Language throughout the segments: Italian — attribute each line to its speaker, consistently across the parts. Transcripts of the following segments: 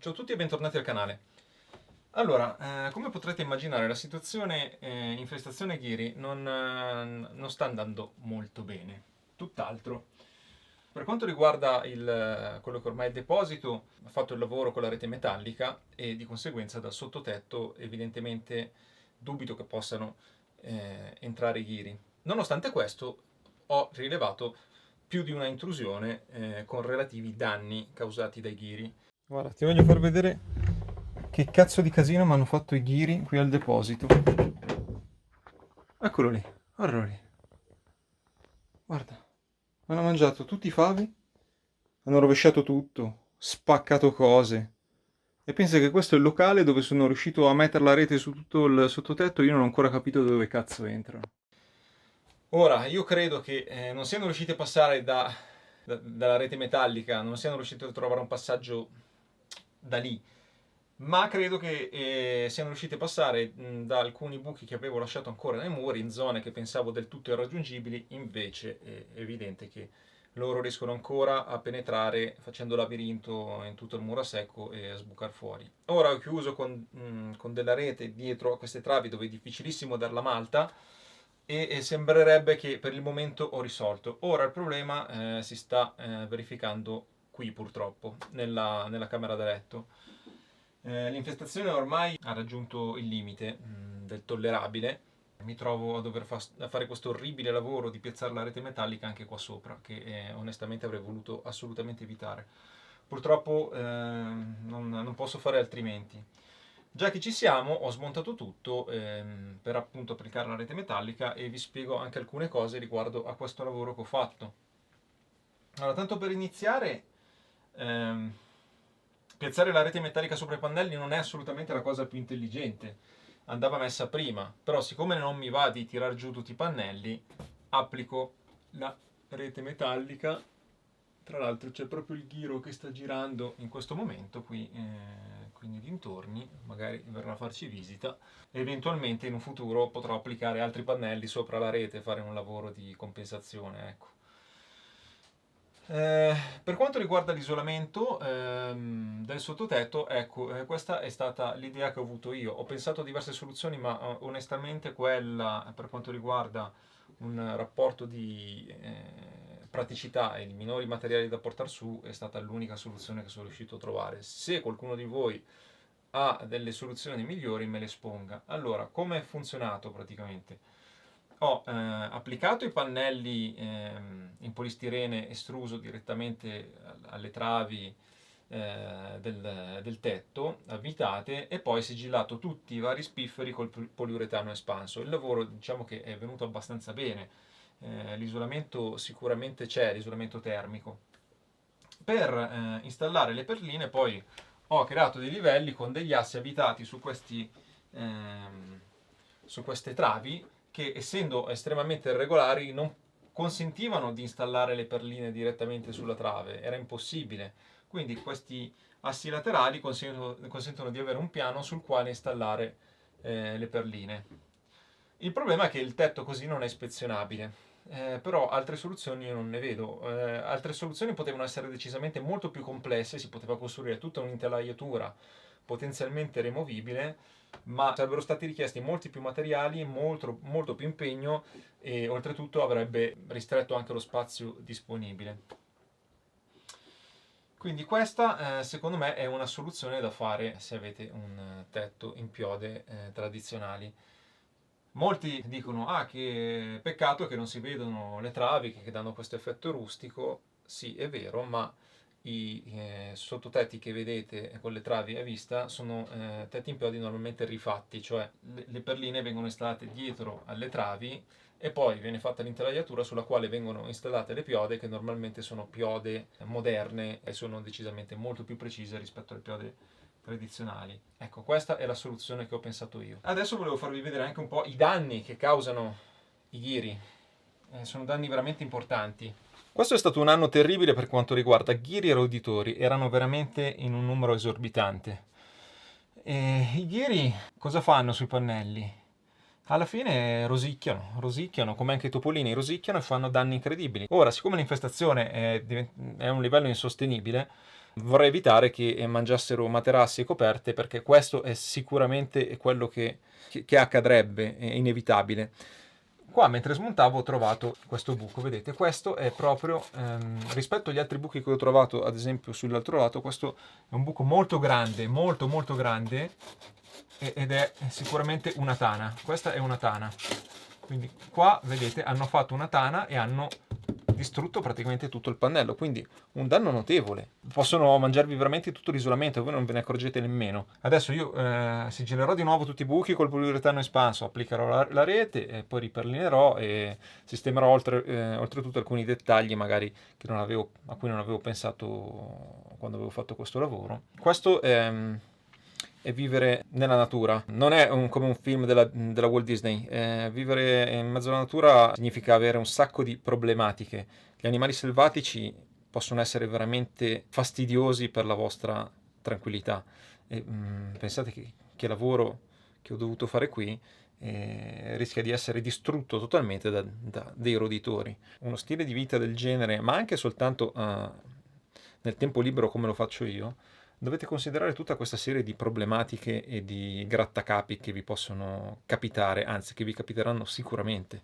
Speaker 1: Ciao a tutti e bentornati al canale. Allora, come potrete immaginare, la situazione infestazione ghiri non sta andando molto bene, tutt'altro. Per quanto riguarda quello che ormai è il deposito, ho fatto il lavoro con la rete metallica e di conseguenza dal sottotetto evidentemente dubito che possano entrare i ghiri. Nonostante questo, ho rilevato più di una intrusione con relativi danni causati dai ghiri. Guarda, ti voglio far vedere che cazzo di casino mi hanno fatto i ghiri qui al deposito. Eccolo lì, guardalo lì. Guarda, mi hanno mangiato tutti i favi, hanno rovesciato tutto, spaccato cose. E pensa che questo è il locale dove sono riuscito a mettere la rete su tutto il sottotetto e io non ho ancora capito dove cazzo entrano. Ora, io credo che non siano riusciti a passare dalla rete metallica, non siano riusciti a trovare un passaggio da lì, ma credo che siano riusciti a passare da alcuni buchi che avevo lasciato ancora nei muri, in zone che pensavo del tutto irraggiungibili, invece è evidente che loro riescono ancora a penetrare facendo labirinto in tutto il muro a secco e a sbucare fuori. Ora ho chiuso con della rete dietro a queste travi dove è difficilissimo dar la malta e sembrerebbe che per il momento ho risolto. Ora il problema si sta verificando qui purtroppo, nella camera da letto. L'infestazione ormai ha raggiunto il limite del tollerabile. Mi trovo a fare questo orribile lavoro di piazzare la rete metallica anche qua sopra, che onestamente avrei voluto assolutamente evitare. Purtroppo non posso fare altrimenti. Già che ci siamo, ho smontato tutto per appunto applicare la rete metallica e vi spiego anche alcune cose riguardo a questo lavoro che ho fatto. Allora, tanto per iniziare, ehm, piazzare la rete metallica sopra i pannelli non è assolutamente la cosa più intelligente. Andava messa prima, però siccome non mi va di tirar giù tutti i pannelli, applico la rete metallica. Tra l'altro c'è proprio il ghiro che sta girando in questo momento qui, quindi dintorni, magari verrà a farci visita. Eventualmente in un futuro potrò applicare altri pannelli sopra la rete e fare un lavoro di compensazione, ecco. Per quanto riguarda l'isolamento del sottotetto, ecco, questa è stata l'idea che ho avuto io. Ho pensato a diverse soluzioni, ma onestamente quella per quanto riguarda un rapporto di praticità e i minori materiali da portare su è stata l'unica soluzione che sono riuscito a trovare. Se qualcuno di voi ha delle soluzioni migliori, me le esponga. Allora, come è funzionato praticamente? Ho applicato i pannelli in polistirene estruso direttamente alle travi del tetto avvitate e poi sigillato tutti i vari spifferi col poliuretano espanso. Il lavoro diciamo che è venuto abbastanza bene, l'isolamento sicuramente c'è, l'isolamento termico. Per installare le perline poi ho creato dei livelli con degli assi avvitati ehm, su queste travi che essendo estremamente irregolari non consentivano di installare le perline direttamente sulla trave, era impossibile. Quindi questi assi laterali consentono di avere un piano sul quale installare le perline. Il problema è che il tetto così non è ispezionabile. Però altre soluzioni io non ne vedo. Altre soluzioni potevano essere decisamente molto più complesse, si poteva costruire tutta un'intelaiatura potenzialmente removibile, ma sarebbero stati richiesti molti più materiali, molto più impegno e oltretutto avrebbe ristretto anche lo spazio disponibile. Quindi questa secondo me è una soluzione da fare se avete un tetto in piode tradizionali. Molti dicono, ah, che peccato che non si vedono le travi che danno questo effetto rustico. Sì, è vero, ma i sottotetti che vedete con le travi a vista sono tetti in piodi normalmente rifatti, cioè le perline vengono installate dietro alle travi e poi viene fatta l'intelaiatura sulla quale vengono installate le piode che normalmente sono piode moderne e sono decisamente molto più precise rispetto alle piode tradizionali. Ecco, questa è la soluzione che ho pensato io. Adesso volevo farvi vedere anche un po' i danni che causano i ghiri. Sono danni veramente importanti. Questo è stato un anno terribile per quanto riguarda ghiri e roditori, erano veramente in un numero esorbitante. E i ghiri cosa fanno sui pannelli? Alla fine rosicchiano, come anche i topolini rosicchiano e fanno danni incredibili. Ora, siccome l'infestazione è a un livello insostenibile, Vorrei evitare che mangiassero materassi e coperte, perché questo è sicuramente quello che accadrebbe, è inevitabile. Qua mentre smontavo ho trovato questo buco, vedete, questo è proprio, rispetto agli altri buchi che ho trovato ad esempio sull'altro lato, questo è un buco molto grande, molto molto grande, ed è sicuramente una tana. Questa è una tana. Quindi qua vedete hanno fatto una tana e hanno distrutto praticamente tutto il pannello, quindi un danno notevole. Possono mangiarvi veramente tutto l'isolamento e voi non ve ne accorgete nemmeno. Adesso io sigilerò di nuovo tutti i buchi col poliuretano espanso, applicherò la rete e poi riperlinerò e sistemerò oltretutto alcuni dettagli magari a cui non avevo pensato quando avevo fatto questo lavoro. Questo è vivere nella natura. Non è come un film della Walt Disney. Vivere in mezzo alla natura significa avere un sacco di problematiche. Gli animali selvatici possono essere veramente fastidiosi per la vostra tranquillità. E, pensate che lavoro che ho dovuto fare qui rischia di essere distrutto totalmente da dei roditori. Uno stile di vita del genere, ma anche soltanto nel tempo libero come lo faccio io, dovete considerare tutta questa serie di problematiche e di grattacapi che vi possono capitare, anzi che vi capiteranno sicuramente.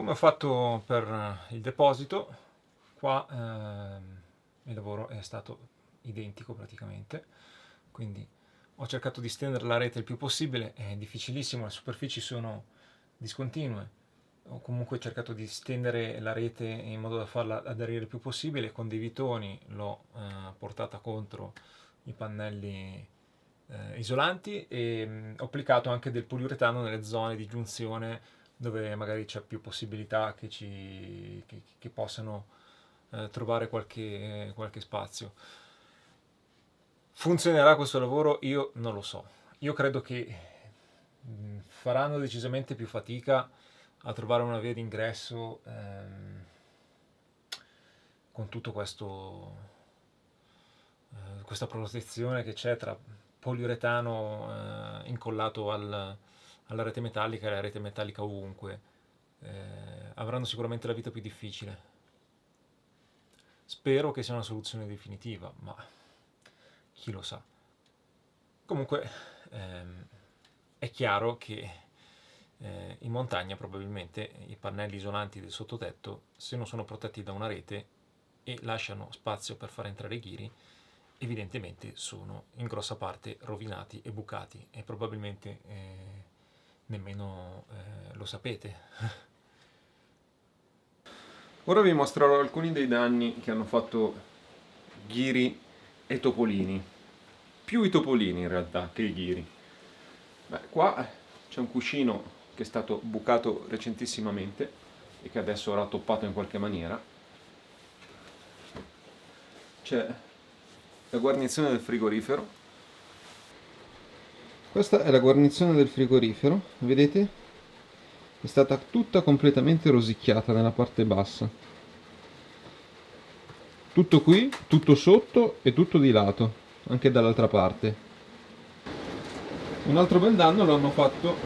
Speaker 1: Come ho fatto per il deposito, qua il lavoro è stato identico praticamente, quindi ho cercato di stendere la rete il più possibile, è difficilissimo, le superfici sono discontinue, ho comunque cercato di stendere la rete in modo da farla aderire il più possibile, con dei vitoni l'ho portata contro i pannelli isolanti e ho applicato anche del poliuretano nelle zone di giunzione dove magari c'è più possibilità che possano trovare qualche spazio. Funzionerà questo lavoro? Io non lo so. Io credo che faranno decisamente più fatica a trovare una via d'ingresso con tutto questa protezione che c'è tra poliuretano incollato alla rete metallica e la rete metallica ovunque. Avranno sicuramente la vita più difficile. Spero che sia una soluzione definitiva, ma chi lo sa. Comunque è chiaro che in montagna probabilmente i pannelli isolanti del sottotetto, se non sono protetti da una rete e lasciano spazio per far entrare i ghiri, evidentemente sono in grossa parte rovinati e bucati e probabilmente nemmeno lo sapete. Ora vi mostrerò alcuni dei danni che hanno fatto ghiri e topolini. Più i topolini in realtà che i ghiri. Qua c'è un cuscino che è stato bucato recentissimamente e che adesso è rattoppato in qualche maniera. C'è la guarnizione del frigorifero. Questa è la guarnizione del frigorifero, vedete? È stata tutta completamente rosicchiata nella parte bassa. Tutto qui, tutto sotto e tutto di lato, anche dall'altra parte. Un altro bel danno lo hanno fatto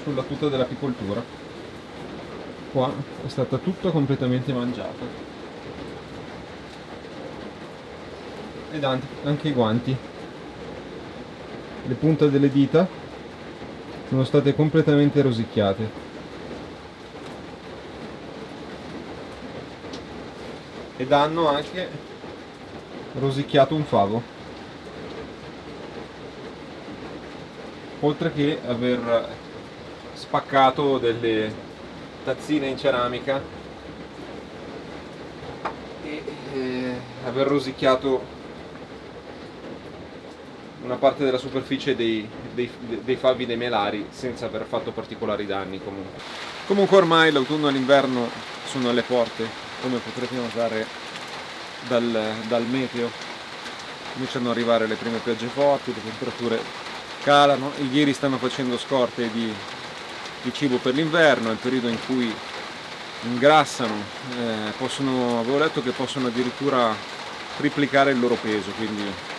Speaker 1: sulla tuta dell'apicoltura. Qua è stata tutta completamente mangiata. Ed anche i guanti. Le punte delle dita sono state completamente rosicchiate. Ed hanno anche rosicchiato un favo, oltre che aver spaccato delle tazzine in ceramica e aver rosicchiato una parte della superficie dei favi dei melari senza aver fatto particolari danni. Comunque ormai l'autunno e l'inverno sono alle porte, come potrete notare dal meteo. Cominciano ad arrivare le prime piogge forti, le temperature calano, i ghiri stanno facendo scorte di cibo per l'inverno, è il periodo in cui ingrassano, avevo letto che possono addirittura triplicare il loro peso, quindi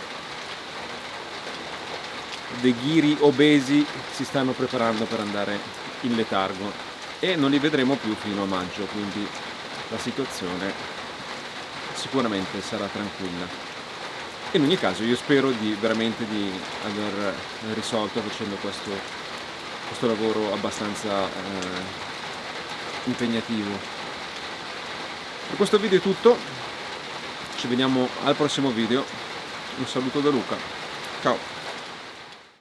Speaker 1: dei ghiri obesi si stanno preparando per andare in letargo e non li vedremo più fino a maggio, quindi la situazione sicuramente sarà tranquilla. In ogni caso io spero veramente di aver risolto facendo questo lavoro abbastanza impegnativo. Per questo video è tutto, ci vediamo al prossimo video, un saluto da Luca, ciao!